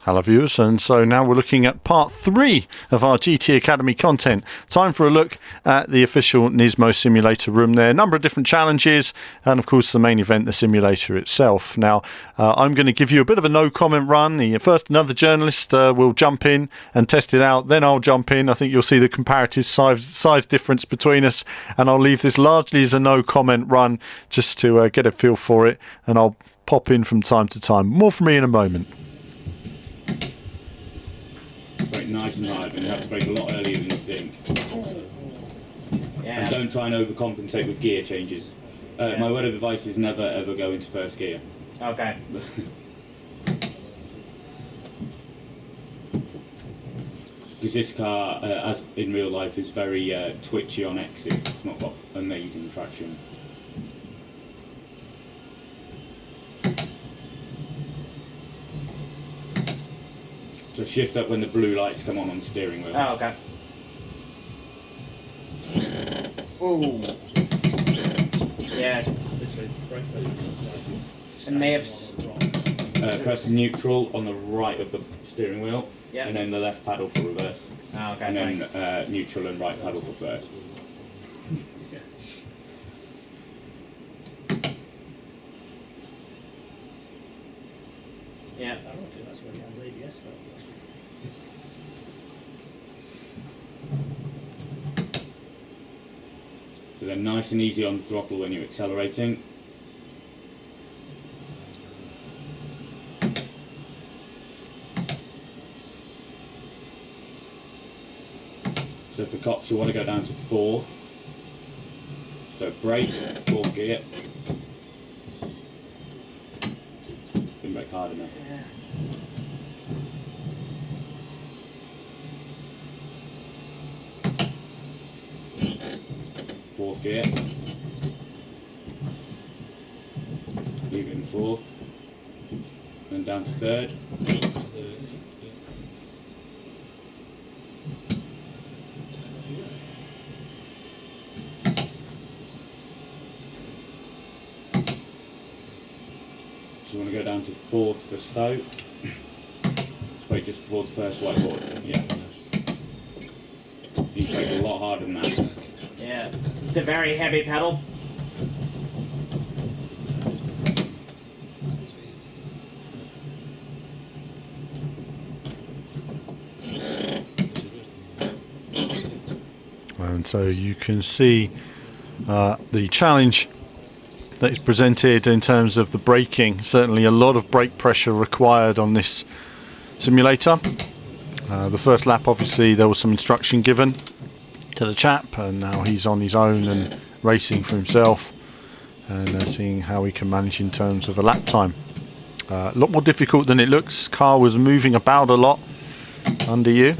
Hello viewers, and so now we're looking at part 3 of our GT Academy content. Time for a look at the official Nismo simulator room there. A number of different challenges and of course the main event, the simulator itself. Now I'm going to give you a bit of a no comment run. First another journalist will jump in and test it out, then I'll jump in. I think you'll see the comparative size difference between us, and I'll leave this largely as a no comment run just to get a feel for it, and I'll pop in from time to time. More from me in a moment. Brake nice and hard, and you have to brake a lot earlier than you think. Yeah. And don't try and overcompensate with gear changes. My word of advice is never ever go into first gear. Okay. Because this car, as in real life, is very twitchy on exit. It's not got amazing traction. So shift up when the blue lights come on the steering wheel. Oh, okay. Ooh. Yeah. And may have. Press neutral on the right of the steering wheel, yep. And then the left paddle for reverse. Oh, okay, and thanks. then neutral and right paddle for first. Yeah. So they're nice and easy on the throttle when you're accelerating. So for cops you want to go down to 4th. So brake, 4th gear. Didn't brake hard enough. Yeah. Fourth gear. Leave it in 4th. Then down to 3rd. So you want to go down to 4th for stow. Just wait just before the first whiteboard. Yeah. You brake a lot harder than that. Yeah. It's a very heavy pedal. And so you can see the challenge that is presented in terms of the braking. Certainly a lot of brake pressure required on this simulator. The first lap, obviously, there was some instruction given to the chap, and now he's on his own and racing for himself, and seeing how he can manage in terms of a lap time. A lot more difficult than it looks. Car was moving about a lot under you.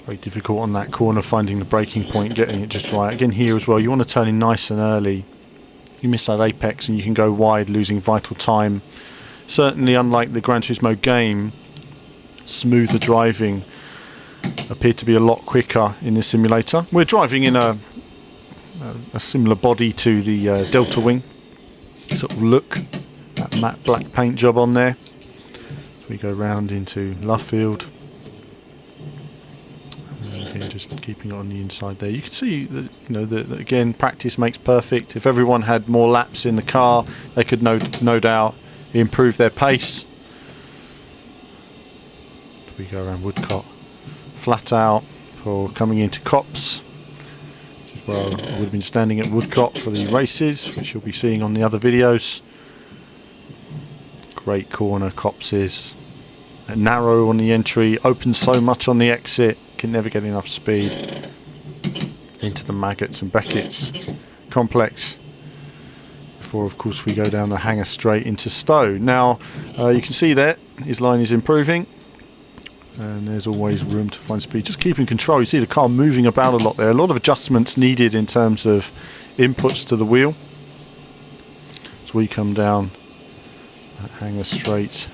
Very difficult on that corner, finding the braking point, getting it just right. Again here as well, you want to turn in nice and early. You miss that apex and you can go wide, losing vital time. Certainly unlike the Gran Turismo game, smoother driving appeared to be a lot quicker in this simulator. We're driving in a similar body to the Delta Wing sort of look, that matte black paint job on there. So we go round into Luffield. Again, just keeping it on the inside there. You can see that, you know, that again, practice makes perfect. If everyone had more laps in the car, they could no doubt improve their pace. We go around Woodcott, flat out for coming into Cops, which is where I would have been standing at Woodcott for the races, which you'll be seeing on the other videos. Great corner Cops is. Narrow on the entry, opens so much on the exit, can never get enough speed. Into the Maggots and Beckett's complex. Before, of course, we go down the hangar straight into Stowe. Now, you can see there, his line is improving. And there's always room to find speed. Just keeping control. You see the car moving about a lot there. A lot of adjustments needed in terms of inputs to the wheel. As we come down that hangar straight.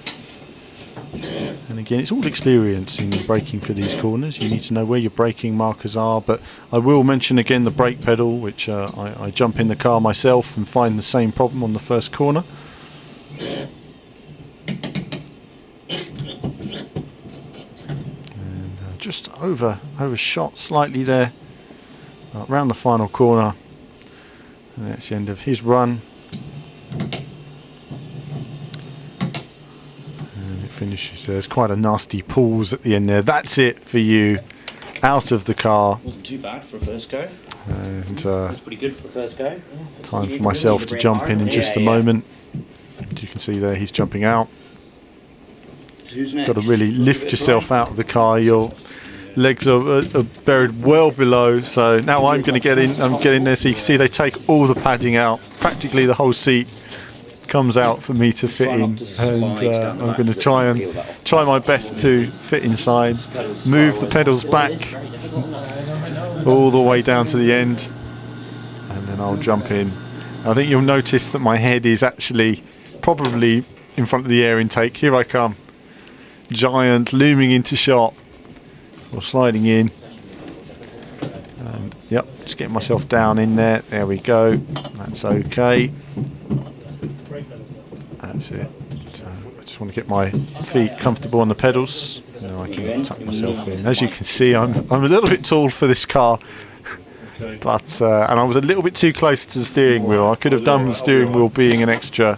And again, it's all experience in braking for these corners. You need to know where your braking markers are. But I will mention again the brake pedal, which I jump in the car myself and find the same problem on the first corner. And just overshot slightly there, around the final corner. And that's the end of his run. And it finishes. There's quite a nasty pause at the end there. That's it for you, out of the car. Wasn't too bad for a first go. And That's pretty good for a first go. time for myself to jump in just a moment. As you can see there, he's jumping out. Who's next? Got to really lift yourself out of the car. Your legs are buried well below. So now I'm going to get in. I'm getting there, so you can see they take all the padding out. Practically the whole seat comes out for me to fit in, and I'm going to try my best to fit inside. Move the pedals back all the way down to the end, and then I'll jump in. I think you'll notice that my head is actually probably in front of the air intake. Here I come, giant, looming into shot, or sliding in. And yep, just getting myself down in there. There we go. That's okay. That's it. So I just want to get my feet comfortable on the pedals. Now I can tuck myself in. As you can see, I'm a little bit tall for this car, but and I was a little bit too close to the steering wheel. I could have done with the steering wheel being an extra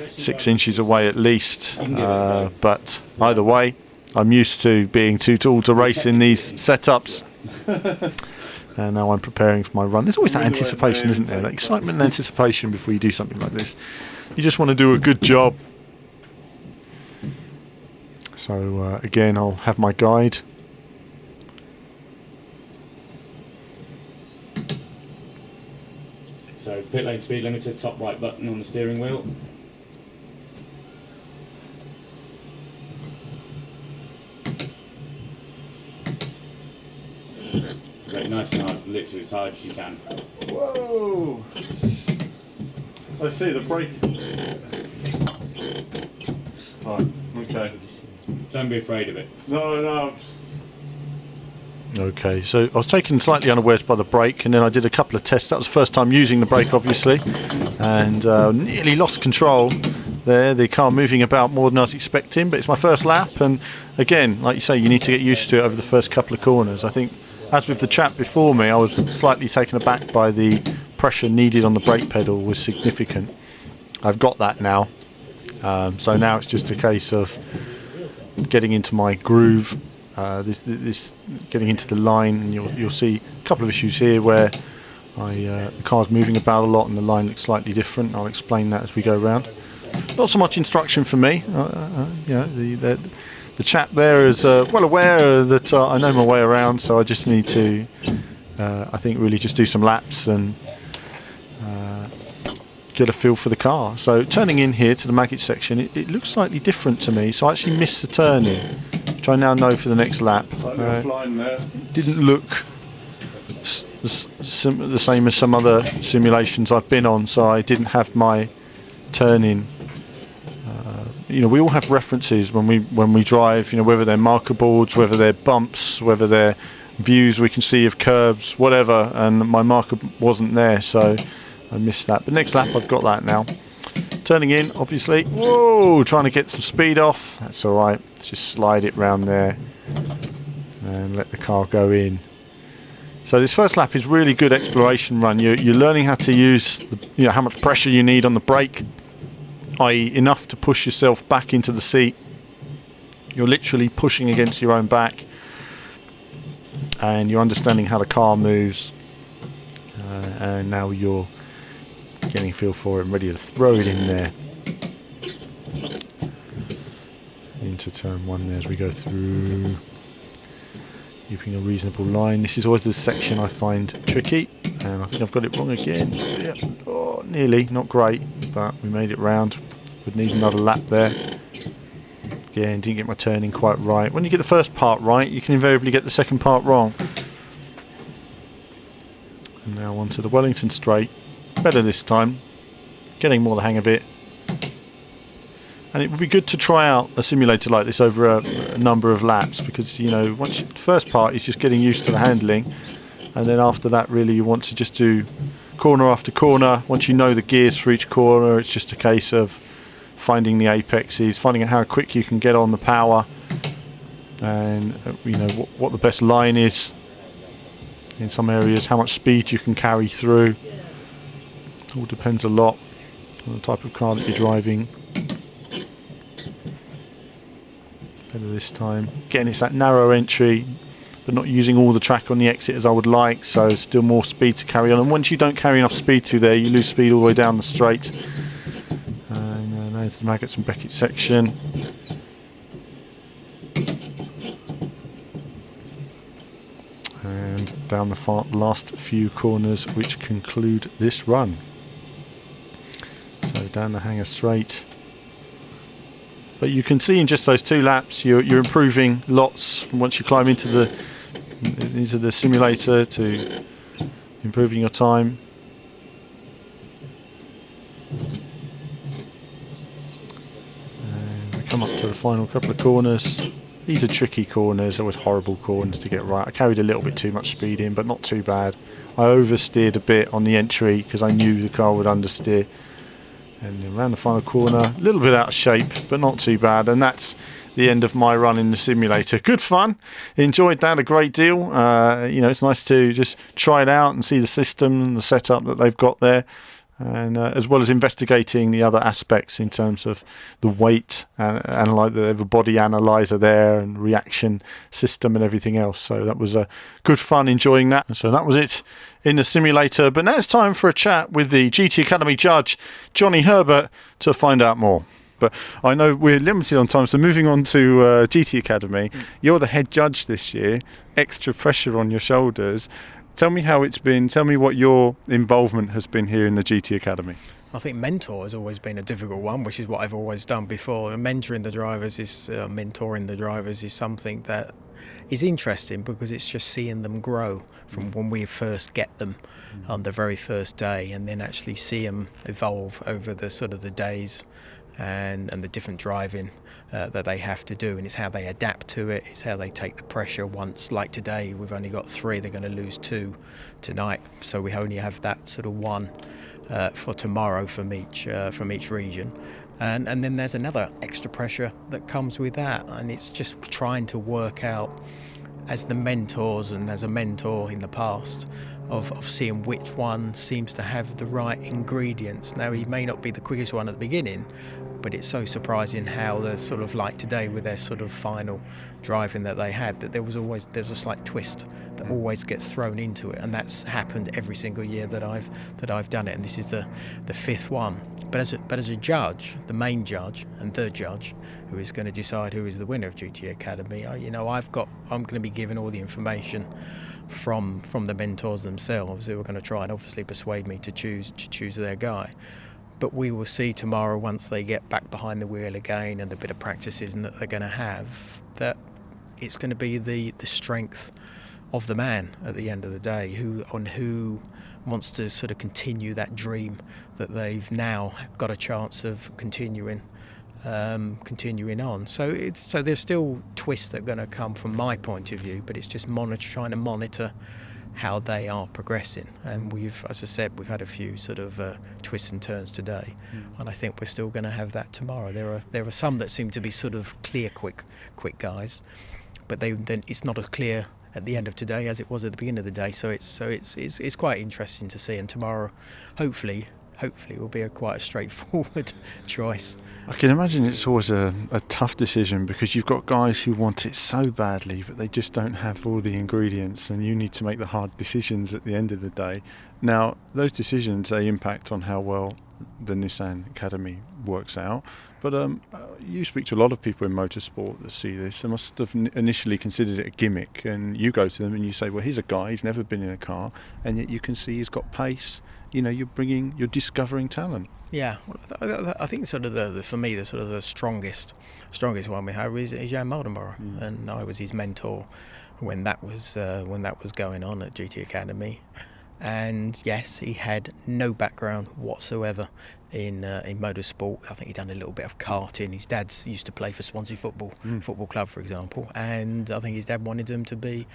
6 inches away at least. But either way, I'm used to being too tall to race in these setups. And now I'm preparing for my run. There's always that anticipation, isn't there? That excitement and anticipation before you do something like this. You just want to do a good job. So again, I'll have my guide. So pit lane speed limiter, top right button on the steering wheel. Right, nice and hard, literally as hard as you can. Whoa! I see the brake. Right, okay. Don't be afraid of it. No. Okay, so I was taken slightly unawares by the brake, and then I did a couple of tests. That was the first time using the brake, obviously, and nearly lost control there. The car moving about more than I was expecting, but it's my first lap, and again, like you say, you need to get used to it over the first couple of corners. I think, as with the chap before me, I was slightly taken aback by the pressure needed on the brake pedal was significant. I've got that now, so now it's just a case of getting into my groove, this getting into the line, and you'll see a couple of issues here where the car's moving about a lot and the line looks slightly different. I'll explain that as we go around. Not so much instruction for me. You know, the chap there is well aware that I know my way around, so I just need to, I think, really just do some laps and get a feel for the car. So turning in here to the maggot section, it looks slightly different to me, so I actually missed the turn in, which I now know for the next lap. It didn't look the same as some other simulations I've been on, so I didn't have my turn in. You know, we all have references when we drive, you know, whether they're marker boards, whether they're bumps, whether they're views we can see of curbs, whatever, and my marker wasn't there, so I missed that. But next lap I've got that now. Turning in, obviously. Whoa, trying to get some speed off. That's alright. Let's just slide it round there and let the car go in. So this first lap is really good exploration run. You're learning how to use, you know, how much pressure you need on the brake, i.e. enough to push yourself back into the seat. You're literally pushing against your own back, and you're understanding how the car moves, and now you're getting a feel for it and ready to throw it in there into turn one there as we go through, keeping a reasonable line. This is always the section I find tricky, and I think I've got it wrong again. Yeah. Oh, nearly, not great, but we made it round. Would need another lap there. Again, didn't get my turning quite right. When you get the first part right, you can invariably get the second part wrong. And now onto the Wellington straight. Better this time. Getting more the hang of it. And it would be good to try out a simulator like this over a number of laps, because, you know, once the first part is just getting used to the handling, and then after that really you want to just do corner after corner. Once you know the gears for each corner, it's just a case of finding the apexes, finding out how quick you can get on the power, and what the best line is in some areas, how much speed you can carry through. All depends a lot on the type of car that you're driving. Better this time. Again, it's that narrow entry, but not using all the track on the exit as I would like, so still more speed to carry on. And once you don't carry enough speed through there, you lose speed all the way down the straight. And now to the Maggots and Beckett section. And down the last few corners, which conclude this run. So down the hanger straight. But you can see in just those 2 laps, you're improving lots from once you climb into the simulator to improving your time. And we come up to the final couple of corners. These are tricky corners, always horrible corners to get right. I carried a little bit too much speed in, but not too bad. I oversteered a bit on the entry because I knew the car would understeer. And around the final corner, a little bit out of shape, but not too bad. And that's the end of my run in the simulator. Good fun. Enjoyed that a great deal. It's nice to just try it out and see the system and the setup that they've got there. And as well as investigating the other aspects in terms of the weight and like the body analyzer there and reaction system and everything else. So that was good fun enjoying that. And so that was it in the simulator. But now it's time for a chat with the GT Academy judge, Johnny Herbert, to find out more. But I know we're limited on time, so moving on to GT Academy. You're the head judge this year, extra pressure on your shoulders. Tell me how it's been. Tell me what your involvement has been here in the GT Academy. I think mentor has always been a difficult one, which is what I've always done before. Mentoring the drivers is something that is interesting because it's just seeing them grow from when we first get them on the very first day, and then actually see them evolve over the sort of the days and the different driving that they have to do, and it's how they adapt to it, it's how they take the pressure once, like today we've only got 3, they're going to lose 2 tonight, so we only have that sort of 1 for tomorrow from each region, and then there's another extra pressure that comes with that, and it's just trying to work out as the mentors and as a mentor in the past of seeing which one seems to have the right ingredients. Now, he may not be the quickest one at the beginning, but it's so surprising how they're sort of like today with their sort of final driving that they had, that there's a slight twist that always gets thrown into it, and that's happened every single year that I've done it, and this is the 5th one. But as a judge, the main judge and third judge, who is going to decide who is the winner of GT Academy, I'm going to be given all the information from the mentors themselves, who are going to try and obviously persuade me to choose their guy. But we will see tomorrow, once they get back behind the wheel again and the bit of practices that they're going to have, that it's going to be the strength of the man at the end of the day, who wants to sort of continue that dream that they've now got a chance of continuing on. So there's still twists that are going to come from my point of view, but it's just trying to monitor how they are progressing. And as I said, we've had a few sort of twists and turns today, and I think we're still going to have that tomorrow. There are some that seem to be sort of clear, quick guys, but then it's not as clear at the end of today as it was at the beginning of the day. So it's quite interesting to see. And tomorrow, hopefully, will be quite a straightforward choice. I can imagine it's always a tough decision, because you've got guys who want it so badly, but they just don't have all the ingredients, and you need to make the hard decisions at the end of the day. Now, those decisions, they impact on how well the Nissan Academy works out. But you speak to a lot of people in motorsport that see this. They must have initially considered it a gimmick, and you go to them and you say, well, here's a guy, he's never been in a car, and yet you can see he's got pace. You're discovering talent. Yeah, I think sort of for me, the strongest one we have is Jan Mardenborough, and I was his mentor when that was going on at GT Academy. And yes, he had no background whatsoever in motorsport. I think he'd done a little bit of karting. His dad used to play for Swansea Football Club, for example, and I think his dad wanted him to be,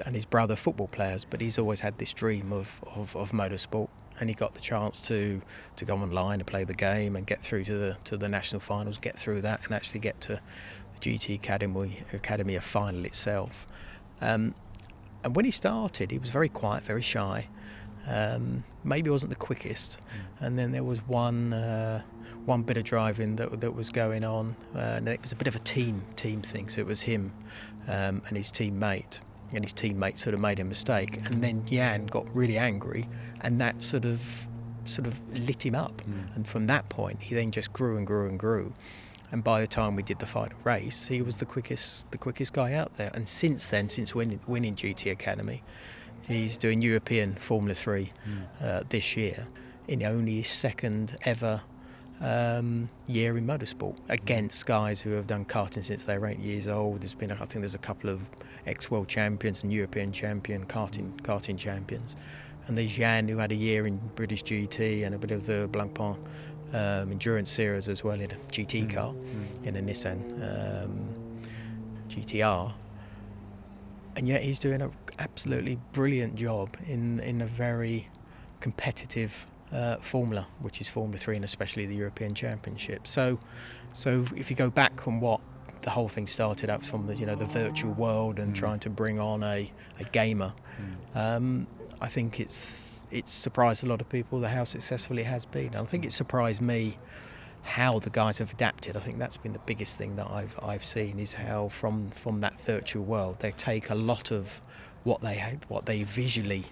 and his brother football players, but he's always had this dream of motorsport, and he got the chance to go online and play the game and get through to the national finals, get through that, and actually get to the GT Academy of final itself. And when he started, he was very quiet, very shy. Maybe wasn't the quickest, and then there was one bit of driving that was going on, and it was a bit of a team thing. So it was him and his teammate, and his teammate sort of made a mistake, and then Jan got really angry, and that sort of lit him up. And from that point, he then just grew and grew and grew. And by the time we did the final race, he was the quickest guy out there. And since then, since winning GT Academy, he's doing European Formula 3 this year, in only his second ever year in motorsport, against guys who have done karting since they were 8 years old. I think there's a couple of ex-world champions and European champion karting champions. And there's Jan, who had a year in British GT and a bit of the Blancpain endurance series as well in a GT car, in a Nissan GTR. And yet he's doing an absolutely brilliant job in a very competitive formula, which is Formula 3 and especially the European Championship. So if you go back on what the whole thing started out from, the virtual world and trying to bring on a gamer, I think it's surprised a lot of people how successful it has been. And I think it surprised me how the guys have adapted. I think that's been the biggest thing that I've seen, is how from that virtual world they take a lot of what they visually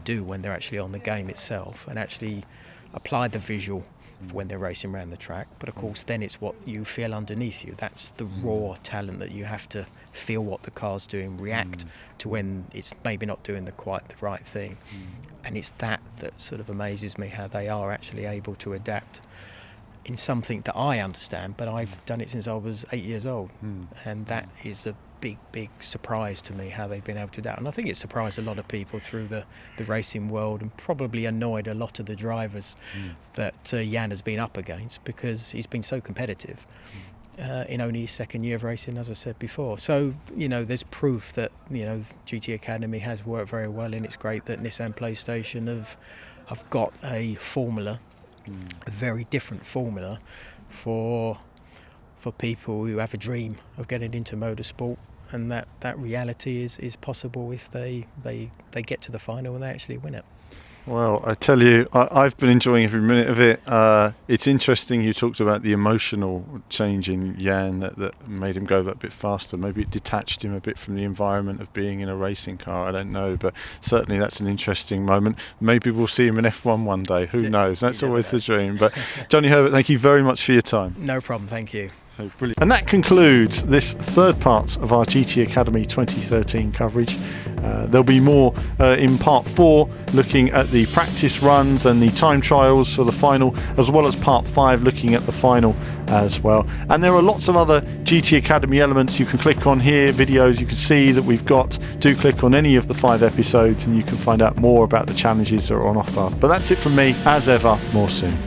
do when they're actually on the game itself, and actually apply the visual for when they're racing around the track. But of course then it's what you feel underneath you. That's the raw talent that you have to feel what the car's doing, react to when it's maybe not doing quite the right thing. And it's that sort of amazes me, how they are actually able to adapt in something that I understand, but I've done it since I was 8 years old. And that is a big surprise to me, how they've been able to adapt. And I think it surprised a lot of people through the racing world, and probably annoyed a lot of the drivers that Jan has been up against, because he's been so competitive in only his second year of racing, as I said before. So there's proof that GT Academy has worked very well, and it's great that Nissan PlayStation have got a formula, a very different formula for people who have a dream of getting into motorsport, and that reality is possible if they get to the final and they actually win it. Well, I tell you, I've been enjoying every minute of it. It's interesting you talked about the emotional change in Jan that made him go that bit faster. Maybe it detached him a bit from the environment of being in a racing car. I don't know, but certainly that's an interesting moment. Maybe we'll see him in F1 one day. Who knows? That's always the dream. But Johnny Herbert, thank you very much for your time. No problem, thank you. Oh, brilliant. And that concludes this third part of our GT Academy 2013 coverage. There'll be more in part 4, looking at the practice runs and the time trials for the final, as well as part 5 looking at the final as well. And there are lots of other GT Academy elements you can click on here, videos you can see that we've got. Do click on any of the 5 episodes and you can find out more about the challenges that are on offer. But that's it from me, as ever, more soon.